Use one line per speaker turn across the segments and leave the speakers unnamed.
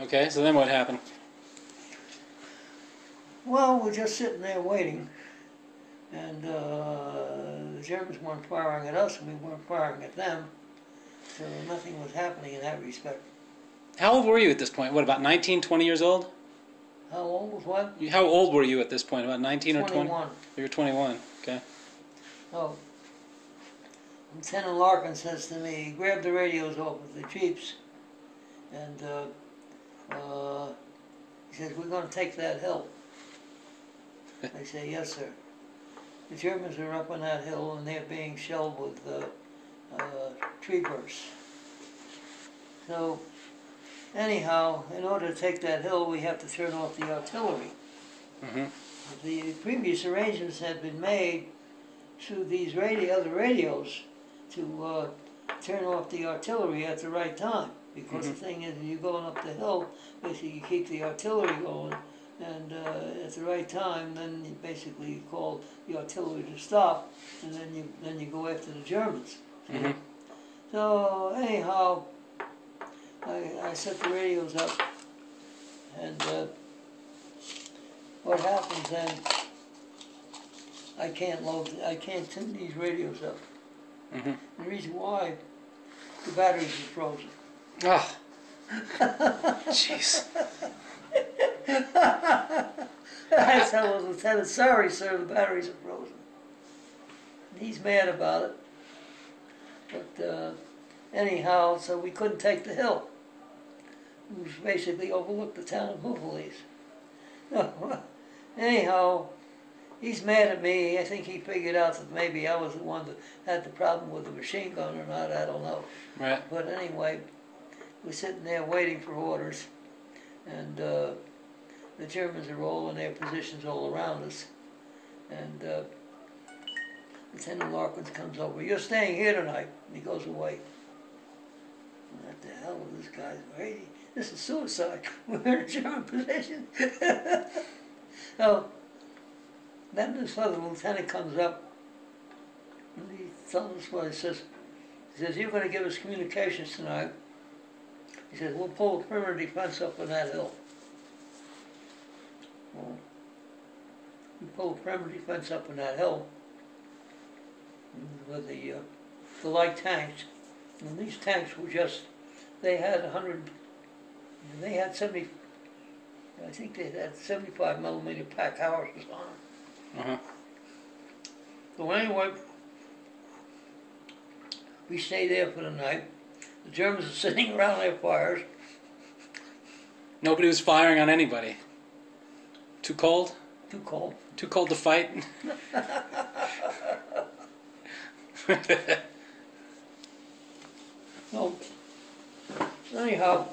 Okay, so then what happened?
Well, we're just sitting there waiting, and the Germans weren't firing at us, and we weren't firing at them, so nothing was happening in that respect.
How old were you at this point? What, about 19, 20 years old?
How old was what?
How old were you at this point? About 19 or 20?
21.
You were 21, okay.
Oh. Lieutenant Larkin says to me, grab the radios off of the Jeeps, and he says, we're going to take that hill. I say, yes, sir. The Germans are up on that hill, and they're being shelled with tree bursts. So, anyhow, in order to take that hill, we have to turn off the artillery.
Mm-hmm.
The previous arrangements had been made through these other radios to turn off the artillery at the right time. Because the thing is, if you're going up the hill, basically you keep the artillery going, and at the right time, then you basically call the artillery to stop, and then you go after the Germans.
Mm-hmm.
So anyhow, I set the radios up, and what happens then? I can't tune these radios up.
Mm-hmm.
The reason why, the batteries are frozen.
Oh, jeez.
I tell the lieutenant, sorry sir, the batteries are frozen. He's mad about it. But anyhow, so we couldn't take the hill. We basically overlooked the town of Hooverleys. Anyhow, he's mad at me. I think he figured out that maybe I was the one that had the problem with the machine gun or not, I don't know.
Right.
But anyway, we're sitting there waiting for orders, and the Germans are all in their positions all around us. And Lieutenant Larkins comes over. You're staying here tonight. And he goes away. What the hell is this guy? Hey, this is suicide. We're in a German position. So then this other lieutenant comes up, and he tells us what he says. He says, you're going to give us communications tonight. He says, we'll pull a perimeter defense up on that hill. Well, we pulled a perimeter defense up on that hill with the light tanks. And these tanks were just, they had 70, I think they had 75 millimeter pack howitzers on them. So anyway, we stay there for the night. The Germans are sitting around their fires.
Nobody was firing on anybody. Too cold?
Too cold.
Too cold to fight?
So, anyhow,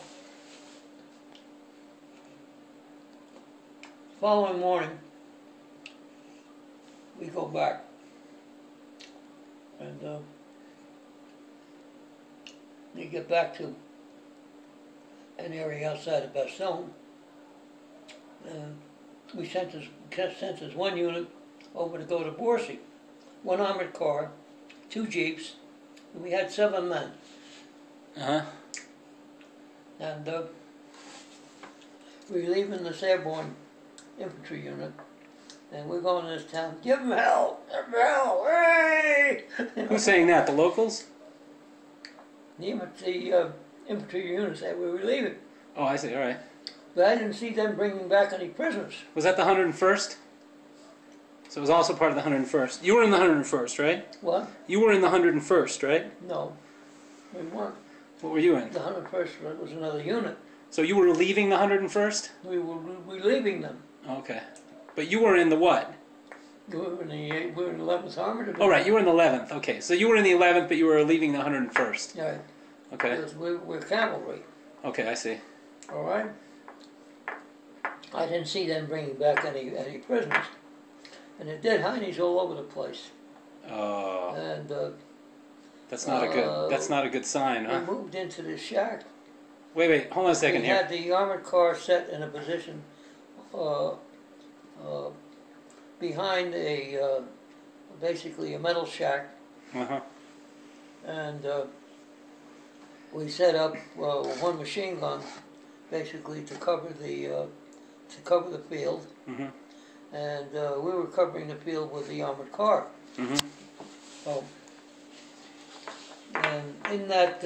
following morning, we go back. And we get back to an area outside of Bastogne. We sent us one unit over to go to Borsey. One armored car, 2 jeeps, and we had 7 men. And we were leaving this airborne infantry unit, and we're going to this town. Give them hell! Give them hell! Hey!
Who's saying that? The locals?
The infantry units that we were leaving.
Oh, I see. All right.
But I didn't see them bringing back any prisoners.
Was that the 101st? So it was also part of the 101st. You were in the 101st, right?
What?
You were in the 101st, right?
No, we weren't.
What were you in?
The 101st was another unit.
So you were leaving the 101st?
We were leaving them.
Okay. But you were in the what?
We were in the 11th Armored Division.
Oh, right. You were in the 11th. Okay. So you were in the 11th, but you were leaving the 101st.
Yeah.
Okay.
Because we're cavalry.
Okay, I see.
All right. I didn't see them bringing back any prisoners, and the dead heinies all over the place.
Oh.
And
that's not a good sign, huh?
we moved into the shack.
Wait, hold on a second here.
We had the armored car set in a position behind basically a metal shack. And we set up one machine gun basically to cover the field, and we were covering the field with the armored car. So, and in that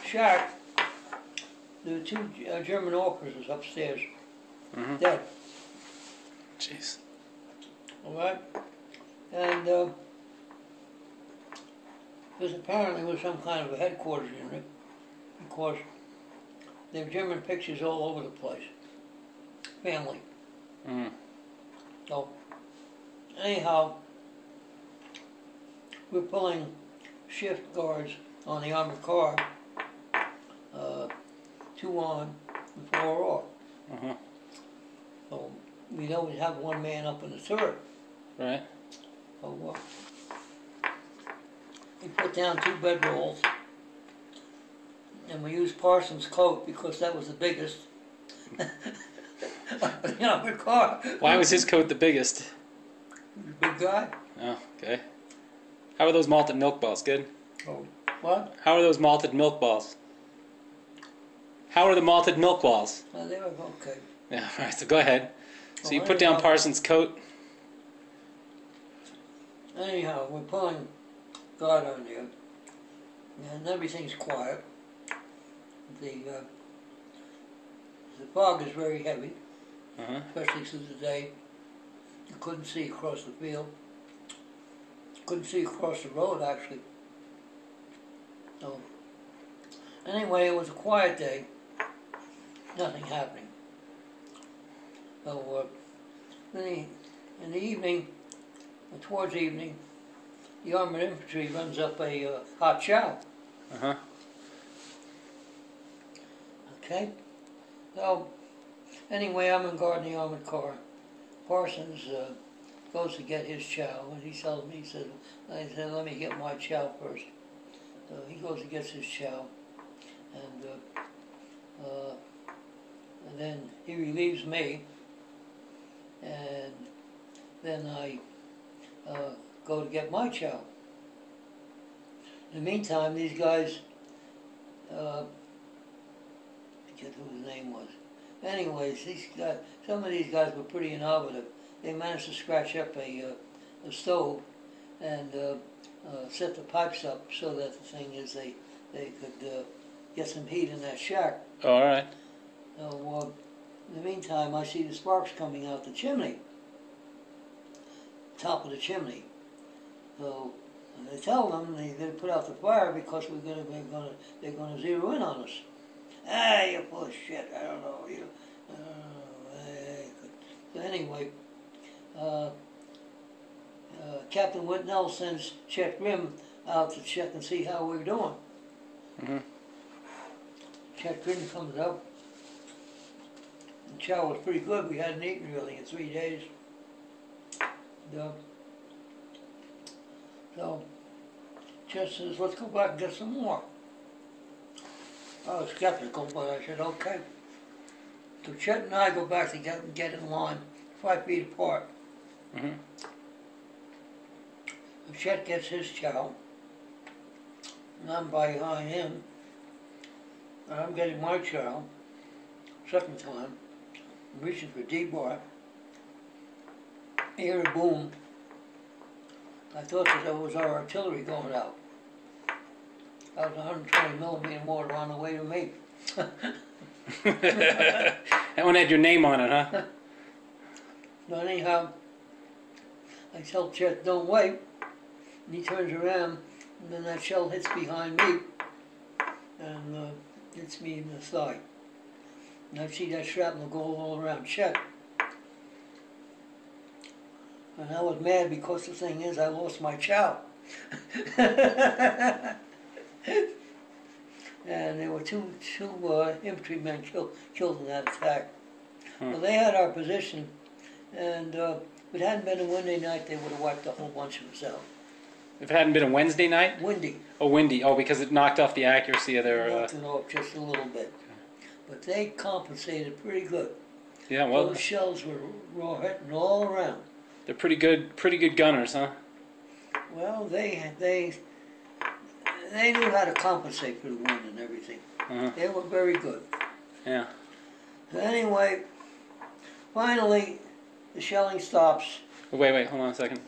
shack, there were two German officers upstairs, dead.
Jeez.
All right, and this apparently was some kind of a headquarters unit, because there were German pictures all over the place. Family. So, anyhow, we're pulling shift guards on the armored car, 2 on and 4 off. So we'd always have one man up in the turret.
Right.
So we put down 2 bedrolls, and we used Parsons' coat because that was the biggest. The armored car.
Why was his coat the biggest?
He was a big guy.
Oh, okay. How are those malted milk balls? Good?
Oh, what?
How are those malted milk balls? How are the malted milk balls?
Oh, they were okay.
Yeah, right, so go ahead. So you
Well,
put down Parsons' coat.
Anyhow, we're pulling guard on you, and everything's quiet. The fog is very heavy, especially through the day. You couldn't see across the field. Couldn't see across the road, actually. So, anyway, it was a quiet day. Nothing happening. So, in the evening, towards evening, the armored infantry runs up a hot chow. Okay? So, anyway, I'm in guard in the armored car. Parsons goes to get his chow, and he tells me, I said, let me get my chow first. So he goes and gets his chow, and then he relieves me, and then I go to get my chow. In the meantime, these guys, I forget who his name was. Anyways, these guys, some of these guys were pretty innovative. They managed to scratch up a stove and set the pipes up so that the thing is they could get some heat in that shack.
All right.
So in the meantime, I see the sparks coming out the chimney, top of the chimney. So I tell them they got to put out the fire because they're gonna zero in on us. Ah, you're full of shit. I don't know you. So anyway, Captain Whitnell sends Chet Grimm out to check and see how we're doing. Chet Grimm comes up. The chow was pretty good. We hadn't eaten really in 3 days. So Chet says, let's go back and get some more. I was skeptical, but I said, okay. So Chet and I go back to get in line, 5 feet apart. So Chet gets his chow, and I'm behind him, and I'm getting my chow, second time. I'm reaching for D-bar. I hear a boom. I thought that was our artillery going out. That was 120 millimeter mortar on the way to me.
That one had your name on it, huh?
But anyhow, I tell Chet, don't wait. And he turns around, and then that shell hits behind me, and hits me in the thigh. And I see that shrapnel go all around Chet. And I was mad because the thing is, I lost my chow. And there were two infantrymen killed in that attack. Well, they had our position, and if it hadn't been a windy night, they would have wiped a whole bunch of us out.
If it hadn't been a Wednesday night?
Windy.
Oh, windy. Oh, because it knocked off the accuracy of their...
Knocked it off just a little bit. But they compensated pretty good.
Yeah, well...
Those shells were hitting all around.
They're pretty good gunners, huh?
Well, they knew how to compensate for the wind and everything. They were very good.
Yeah.
So anyway, finally, the shelling stops.
Wait, hold on a second.